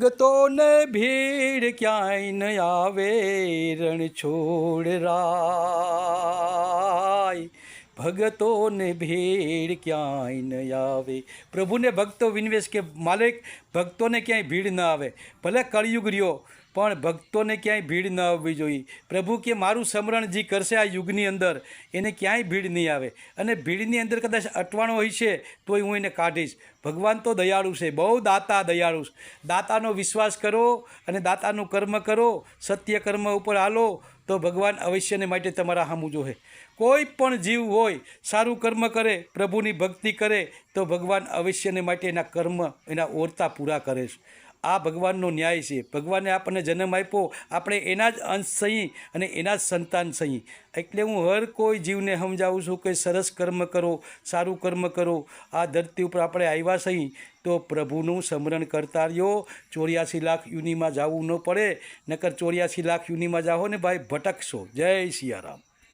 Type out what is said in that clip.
ભગતોને ભીડ ક્યાંય ન આવે, રણ છોડ રાય. ભગતોને ભીડ ક્યાંય ન આવે. પ્રભુને ભક્તો વિનવેશ કે માલિક ભક્તોને ક્યાંય ભીડ ન આવે. ભલે કળિયુગ રહ્યો પણ ભક્તોને ક્યાંય ભીડ ન આવવી જોઈએ. પ્રભુ કે મારું સ્મરણ જે કરશે આ યુગની અંદર એને ક્યાંય ભીડ નહીં આવે. અને ભીડની અંદર કદાચ અટવાણો હોય છે તોય હું એને કાઢીશ. ભગવાન તો દયાળુ છે, બહુ દયાળુ છે. દાતાનો વિશ્વાસ કરો અને દાતાનું કર્મ કરો, સત્ય કર્મ ઉપર હાલો તો ભગવાન અવશ્યને માટે તમારા સામું જોહે. કોઈ પણ જીવ હોય સારું કર્મ કરે, પ્રભુની ભક્તિ કરે તો ભગવાન અવશ્યને માટે એના કર્મ એના ઓરતા પૂરા કરે છે. આ ભગવાનનો ન્યાય છે. ભગવાને આપણને જન્મ આપ્યો, આપણે એના જ અંશ સહી અને એના જ સંતાન સહી. એટલે હું હર કોઈ જીવને સમજાવું છું કે સરસ કર્મ કરો, સારું કર્મ કરો. આ ધરતી ઉપર આપણે આવ્યા સહી તો પ્રભુનું સ્મરણ કરતા રહ્યો. 84 લાખ યુનિમાં જવું ન પડે, નકર 84 લાખ યુનિમાં જાઓ ને ભાઈ ભટકશો. જય સિયારામ.